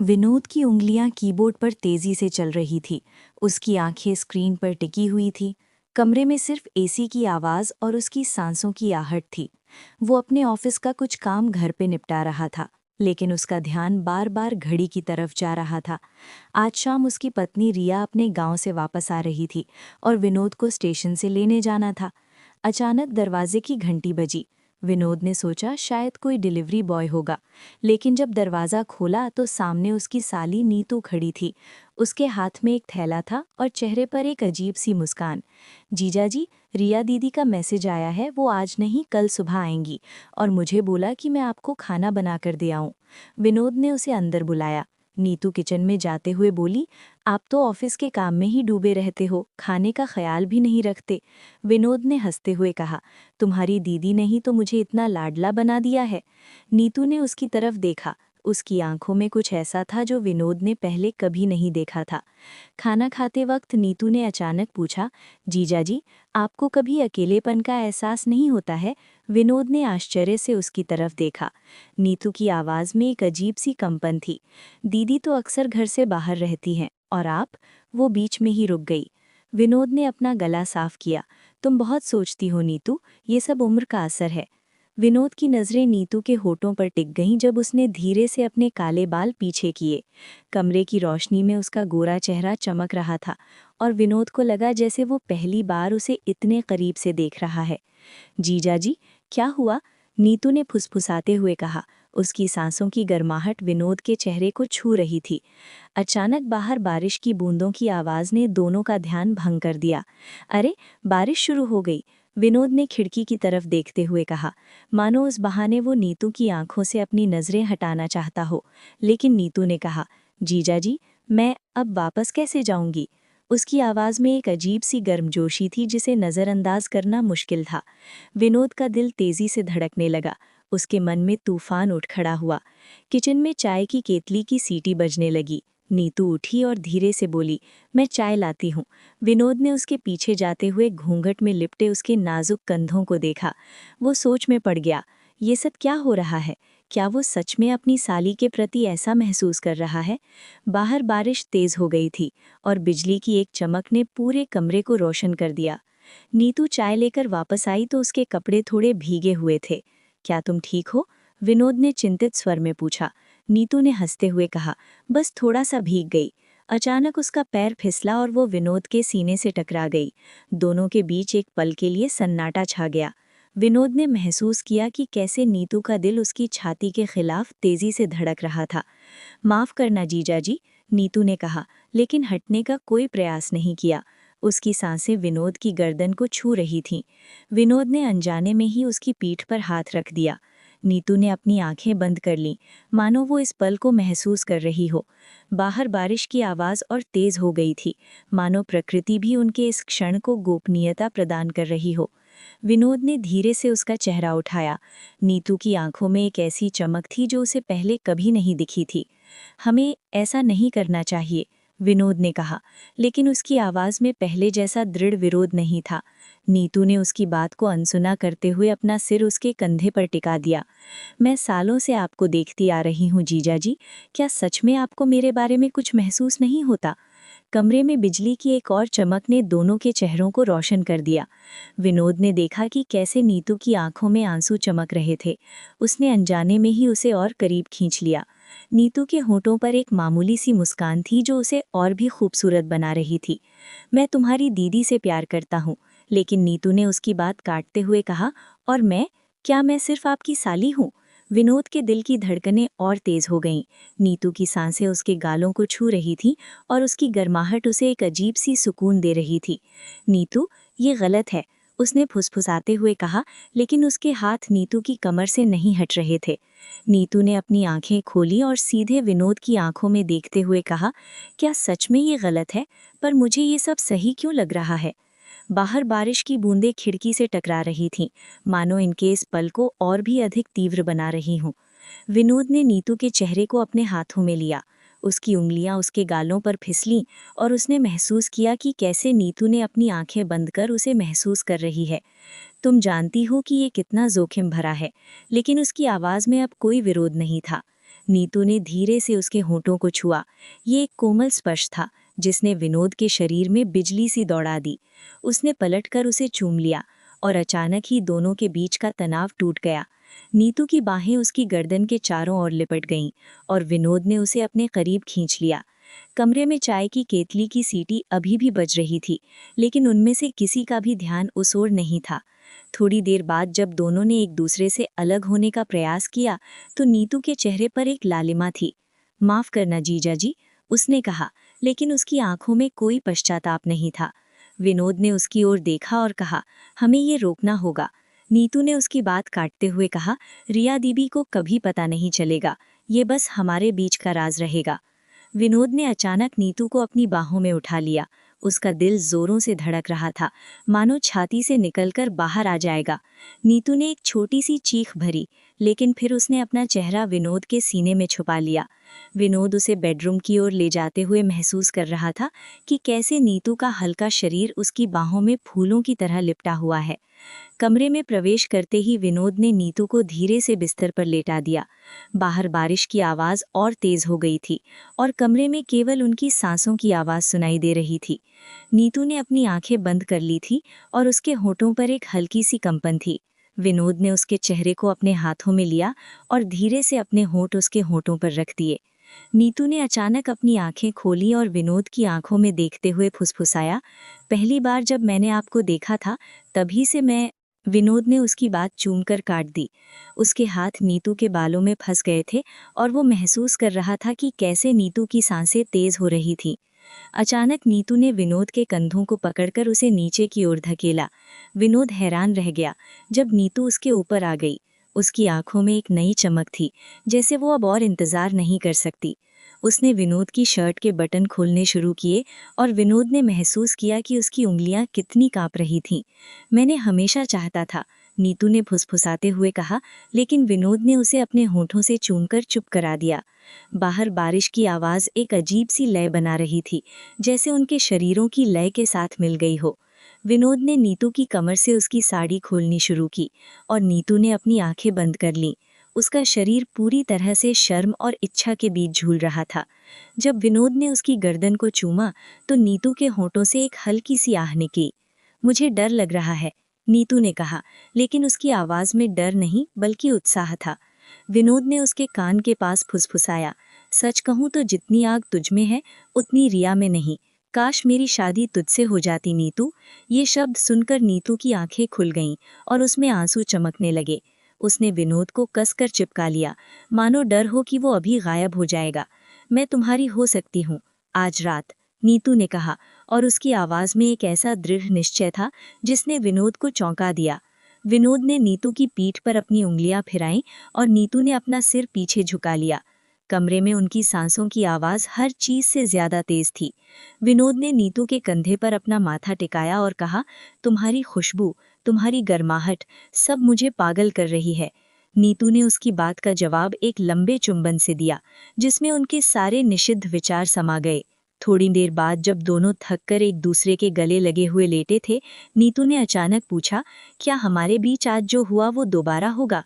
विनोद की उंगलियां कीबोर्ड पर तेजी से चल रही थी। उसकी आंखें स्क्रीन पर टिकी हुई थी। कमरे में सिर्फ एसी की आवाज और उसकी सांसों की आहट थी। वो अपने ऑफिस का कुछ काम घर पे निपटा रहा था, लेकिन उसका ध्यान बार बार घड़ी की तरफ जा रहा था। आज शाम उसकी पत्नी रिया अपने गांव से वापस आ रही थी और विनोद को स्टेशन से लेने जाना था। अचानक दरवाजे की घंटी बजी। विनोद ने सोचा शायद कोई डिलीवरी बॉय होगा, लेकिन जब दरवाज़ा खोला तो सामने उसकी साली नीतू खड़ी थी। उसके हाथ में एक थैला था और चेहरे पर एक अजीब सी मुस्कान। जीजाजी, रिया दीदी का मैसेज आया है, वो आज नहीं कल सुबह आएंगी और मुझे बोला कि मैं आपको खाना बनाकर दे आऊं। विनोद ने उसे अंदर बुलाया। नीतू किचन में जाते हुए बोली, आप तो ऑफिस के काम में ही डूबे रहते हो, खाने का ख्याल भी नहीं रखते। विनोद ने हंसते हुए कहा, तुम्हारी दीदी ने ही तो मुझे इतना लाडला बना दिया है। नीतू ने उसकी तरफ देखा। उसकी आंखों में कुछ ऐसा था जो विनोद ने पहले कभी नहीं देखा था। खाना खाते वक्त नीतू ने अचानक पूछा, जीजाजी, आपको कभी अकेलेपन का एहसास नहीं होता है? विनोद ने आश्चर्य से उसकी तरफ देखा। नीतू की आवाज़ में एक अजीब सी कंपन थी। दीदी तो अक्सर घर से बाहर रहती हैं, और आप? वो बीच में ही रुक गई। विनोद ने अपना गला साफ किया। तुम बहुत सोचती हो नीतू, ये सब उम्र का असर है। विनोद की नज़रें नीतू के होठों पर टिक गईं जब उसने धीरे से अपने काले बाल पीछे किए। कमरे की रोशनी में उसका गोरा चेहरा चमक रहा था और विनोद को लगा जैसे वो पहली बार उसे इतने करीब से देख रहा है। जीजाजी, क्या हुआ? नीतू ने फुसफुसाते हुए कहा। उसकी सांसों की गर्माहट विनोद के चेहरे को छू रही थी। अचानक बाहर बारिश की बूंदों की आवाज़ ने दोनों का ध्यान भंग कर दिया। अरे, बारिश शुरू हो गई। विनोद ने खिड़की की तरफ देखते हुए कहा, मानो उस बहाने वो नीतू की आंखों से अपनी नज़रें हटाना चाहता हो। लेकिन नीतू ने कहा, जीजाजी, मैं अब वापस कैसे जाऊंगी? उसकी आवाज़ में एक अजीब सी गर्मजोशी थी जिसे नज़रअंदाज करना मुश्किल था। विनोद का दिल तेज़ी से धड़कने लगा। उसके मन में तूफान उठ खड़ा हुआ। किचन में चाय की केतली की सीटी बजने लगी। नीतू उठी और धीरे से बोली, मैं चाय लाती हूँ। विनोद ने उसके पीछे जाते हुए घूंघट में लिपटे उसके नाजुक कंधों को देखा। वो सोच में पड़ गया, ये सब क्या हो रहा है? क्या वो सच में अपनी साली के प्रति ऐसा महसूस कर रहा है? बाहर बारिश तेज हो गई थी और बिजली की एक चमक ने पूरे कमरे को रोशन कर दिया। नीतू चाय लेकर वापस आई तो उसके कपड़े थोड़े भीगे हुए थे। क्या तुम ठीक हो? विनोद ने चिंतित स्वर में पूछा। नीतू ने हंसते हुए कहा, बस थोड़ा सा भीग गई। अचानक उसका पैर फिसला और वो विनोद के सीने से टकरा गई। दोनों के बीच एक पल के लिए सन्नाटा छा गया। विनोद ने महसूस किया कि कैसे नीतू का दिल उसकी छाती के खिलाफ तेजी से धड़क रहा था। माफ करना जीजाजी, नीतू ने कहा, लेकिन हटने का कोई प्रयास नहीं किया। उसकी सांसें विनोद की गर्दन को छू रही थीं। विनोद ने अनजाने में ही उसकी पीठ पर हाथ रख दिया। नीतू ने अपनी आंखें बंद कर लीं, मानो वो इस पल को महसूस कर रही हो। बाहर बारिश की आवाज़ और तेज हो गई थी, मानो प्रकृति भी उनके इस क्षण को गोपनीयता प्रदान कर रही हो। विनोद ने धीरे से उसका चेहरा उठाया। नीतू की आंखों में एक ऐसी चमक थी जो उसे पहले कभी नहीं दिखी थी। हमें ऐसा नहीं करना चाहिए, विनोद ने कहा, लेकिन उसकी आवाज़ में पहले जैसा दृढ़ विरोध नहीं था। नीतू ने उसकी बात को अनसुना करते हुए अपना सिर उसके कंधे पर टिका दिया। मैं सालों से आपको देखती आ रही हूँ जीजाजी, क्या सच में आपको मेरे बारे में कुछ महसूस नहीं होता? कमरे में बिजली की एक और चमक ने दोनों के चेहरों को रोशन कर दिया। विनोद ने देखा कि कैसे नीतू की आंखों में आंसू चमक रहे थे। उसने अनजाने में ही उसे और करीब खींच लिया। नीतू के होठों पर एक मामूली सी मुस्कान थी जो उसे और भी खूबसूरत बना रही थी। मैं तुम्हारी दीदी से प्यार करता हूँ। लेकिन नीतू ने उसकी बात काटते हुए कहा, और मैं? क्या मैं सिर्फ आपकी साली हूँ? विनोद के दिल की धड़कनें और तेज हो गईं। नीतू की सांसें उसके गालों को छू रही थीं और उसकी गर्माहट उसे एक अजीब सी सुकून दे रही थी। नीतू, ये गलत है, उसने फुसफुसाते हुए कहा, लेकिन उसके हाथ नीतू की कमर से नहीं हट रहे थे। नीतू ने अपनी आंखें खोली और सीधे विनोद की आंखों में देखते हुए कहा, क्या सच में ये गलत है? पर मुझे ये सब सही क्यों लग रहा है? बाहर बारिश की बूंदें खिड़की से टकरा रही थीं, मानो इनके इस पल को और भी अधिक तीव्र बना रही हों। विनोद ने नीतू के चेहरे को अपने हाथों में लिया। उसकी उंगलियां उसके गालों पर फिसलीं और उसने महसूस किया कि कैसे नीतू ने अपनी आंखें बंद कर उसे महसूस कर रही है। तुम जानती हो कि ये कितना जोखिम भरा है, लेकिन उसकी आवाज़ में अब कोई विरोध नहीं था। नीतू ने धीरे से उसके होठों को छुआ। ये एक कोमल स्पर्श था जिसने विनोद के शरीर में बिजली सी दौड़ा दी। उसने पलटकर उसे चूम लिया और अचानक ही दोनों के बीच का तनाव टूट गया। नीतू की बाहें उसकी गर्दन के चारों ओर लिपट गईं और विनोद ने उसे अपने करीब खींच लिया। कमरे में चाय की केतली की सीटी अभी भी बज रही थी, लेकिन उनमें से किसी का भी ध्यान उस ओर नहीं था। थोड़ी देर बाद जब दोनों ने एक दूसरे से अलग होने का प्रयास किया, तो नीतू के चेहरे पर एक लालिमा थी। माफ करना जीजा जी, उसने कहा, लेकिन उसकी आंखों में कोई पश्चाताप नहीं था। विनोद ने उसकी ओर देखा और कहा, हमें ये रोकना होगा। नीतू ने उसकी बात काटते हुए कहा, रिया दीदी को कभी पता नहीं चलेगा, ये बस हमारे बीच का राज रहेगा। विनोद ने अचानक नीतू को अपनी बाहों में उठा लिया। उसका दिल जोरों से धड़क रहा था, मानो छाती से निकलकर बाहर आ जाएगा। नीतू ने एक छोटी सी चीख भरी, लेकिन फिर उसने अपना चेहरा विनोद के सीने में छुपा लिया। विनोद उसे बेडरूम की ओर ले जाते हुए महसूस कर रहा था कि कैसे नीतू का हल्का शरीर उसकी बाहों में फूलों की तरह लिपटा हुआ है। कमरे में प्रवेश करते ही विनोद ने नीतू को धीरे से बिस्तर पर लेटा दिया। बाहर बारिश की आवाज़ और तेज हो गई थी और कमरे में केवल उनकी सांसों की आवाज़ सुनाई दे रही थी। नीतू ने अपनी आंखें बंद कर ली थी और उसके होठों पर एक हल्की सी कंपन थी। विनोद ने उसके चेहरे को अपने हाथों में लिया और धीरे से अपने होठ उसके होठों पर रख दिए। नीतू ने अचानक अपनी आंखें खोली और विनोद की आंखों में देखते हुए फुसफुसाया, पहली बार जब मैंने आपको देखा था तभी से मैं। विनोद ने उसकी बात चूमकर काट दी। उसके हाथ नीतू के बालों में फंस गए थे और वो महसूस कर रहा था कि कैसे नीतू की सांसें तेज हो रही थीं। अचानक नीतू ने विनोद के कंधों को पकड़कर उसे नीचे की ओर धकेला। विनोद हैरान रह गया जब नीतू उसके ऊपर आ गई। उसकी आंखों में एक नई चमक थी, जैसे वो अब और इंतजार नहीं कर सकती। उसने विनोद की शर्ट के बटन खोलने शुरू किए और विनोद ने महसूस किया कि उसकी उंगलियां कितनी कांप रही थीं। मैंने हमेशा चाहता था, नीतू ने फुसफुसाते हुए कहा, लेकिन विनोद ने उसे अपने होठों से चूमकर चुप करा दिया। बाहर बारिश की आवाज़ एक अजीब सी लय बना रही थी, जैसे उनके शरीरों की लय के साथ मिल गई हो। विनोद ने नीतू की कमर से उसकी साड़ी खोलनी शुरू की और नीतू ने अपनी आंखें बंद कर लीं। उसका शरीर पूरी तरह से शर्म और इच्छा के बीच झूल रहा था। जब विनोद ने उसकी गर्दन को चूमा तो नीतू के होठों से एक हल्की सी आह निकली। मुझे डर लग रहा है, नीतू ने कहा, लेकिन उसकी आवाज़ में डर नहीं बल्कि उत्साह था। विनोद ने उसके कान के पास फुसफुसाया, सच कहूँ तो जितनी आग तुझ में है उतनी रिया में नहीं। काश मेरी शादी तुझसे हो जाती नीतू। ये शब्द सुनकर नीतू की आंखें खुल गईं और उसमें आंसू चमकने लगे। उसने विनोद को कसकर चिपका लिया, मानो डर हो कि वो अभी गायब हो जाएगा। मैं तुम्हारी हो सकती हूँ आज रात, नीतू ने कहा, और उसकी आवाज़ में एक ऐसा दृढ़ निश्चय था जिसने विनोद को चौंका दिया। विनोद ने नीतू की पीठ पर अपनी उंगलियां फिराईं और नीतू ने अपना सिर पीछे झुका लिया। कमरे में उनकी सांसों की आवाज़ हर चीज़ से ज़्यादा तेज थी। विनोद ने नीतू के कंधे पर अपना माथा टिकाया और कहा, तुम्हारी खुशबू, तुम्हारी गर्माहट, सब मुझे पागल कर रही है। नीतू ने उसकी बात का जवाब एक लंबे चुंबन से दिया, जिसमें उनके सारे निषिद्ध विचार समा गए। थोड़ी देर बाद जब दोनों थककर एक दूसरे के गले लगे हुए लेटे थे, नीतू ने अचानक पूछा, क्या हमारे बीच आज जो हुआ वो दोबारा होगा?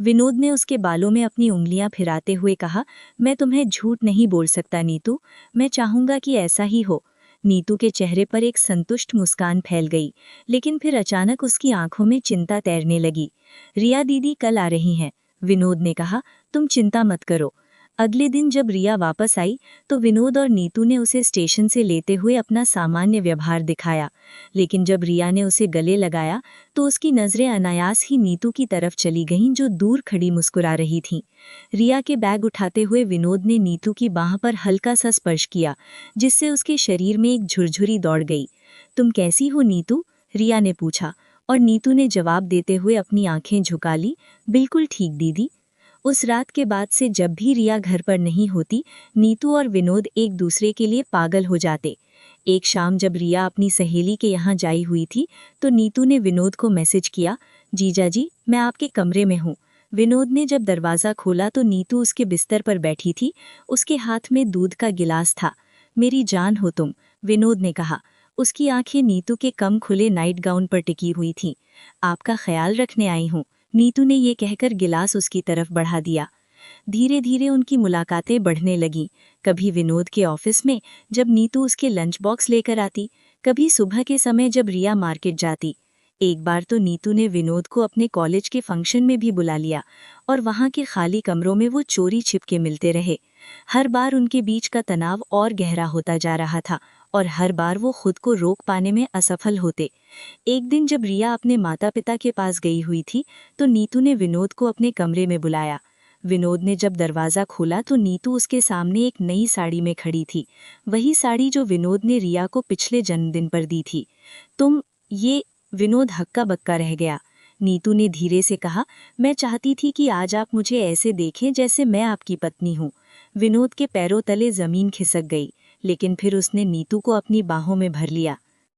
विनोद ने उसके बालों में अपनी उंगलियां फिराते हुए कहा, मैं तुम्हें झूठ नहीं बोल सकता नीतू, मैं चाहूंगा कि ऐसा ही हो। नीतू के चेहरे पर एक संतुष्ट मुस्कान फैल गई, लेकिन फिर अचानक उसकी आंखों में चिंता तैरने लगी। रिया दीदी कल आ रही हैं, विनोद ने कहा, तुम चिंता मत करो। अगले दिन जब रिया वापस आई तो विनोद और नीतू ने उसे स्टेशन से लेते हुए अपना सामान्य व्यवहार दिखाया, लेकिन जब रिया ने उसे गले लगाया तो उसकी नज़रें अनायास ही नीतू की तरफ चली गईं, जो दूर खड़ी मुस्कुरा रही थीं। रिया के बैग उठाते हुए विनोद ने नीतू की बाह पर हल्का सा स्पर्श किया, जिससे उसके शरीर में एक झुरझुरी दौड़ गई। तुम कैसी हो नीतू? रिया ने पूछा, और नीतू ने जवाब देते हुए अपनी आंखें झुका ली, बिल्कुल ठीक दीदी। उस रात के बाद से जब भी रिया घर पर नहीं होती, नीतू और विनोद एक दूसरे के लिए पागल हो जाते। एक शाम जब रिया अपनी सहेली के यहाँ जाई हुई थी तो नीतू ने विनोद को मैसेज किया, जीजा जी मैं आपके कमरे में हूँ। विनोद ने जब दरवाज़ा खोला तो नीतू उसके बिस्तर पर बैठी थी। उसके हाथ में दूध का गिलास था। मेरी जान हो तुम, विनोद ने कहा। उसकी आंखें नीतू के कम खुले नाइट गाउन पर टिकी हुई थीं। आपका ख्याल रखने आई हूँ, नीतू ने ये कहकर गिलास उसकी तरफ बढ़ा दिया। धीरे धीरे उनकी मुलाकातें बढ़ने लगीं। कभी विनोद के ऑफिस में, जब नीतू उसके लंच बॉक्स लेकर आती, कभी सुबह के समय जब रिया मार्केट जाती। एक बार तो नीतू ने विनोद को अपने कॉलेज के फंक्शन में भी बुला लिया और वहां के खाली कमरों में वो चोरी छिपके मिलते रहे। हर बार उनके बीच का तनाव और गहरा होता जा रहा था और हर बार वो खुद को रोक पाने में असफल होते। एक दिन जब रिया अपने माता पिता के पास गई हुई थी, तो नीतू ने विनोद को अपने कमरे में बुलाया। विनोद ने जब दरवाज़ा खोला तो नीतू उसके सामने एक नई साड़ी में खड़ी थी, वही साड़ी जो विनोद ने रिया को पिछले जन्मदिन पर दी थी। तुम ये विनोद हक्का बक्का रह गया। नीतू ने धीरे से कहा, मैं चाहती थी कि आज आप मुझे ऐसे देखें जैसे मैं आपकी पत्नी हूँ। विनोद के पैरों तले जमीन खिसक गई, लेकिन फिर उसने नीतू को अपनी बाहों में भर लिया।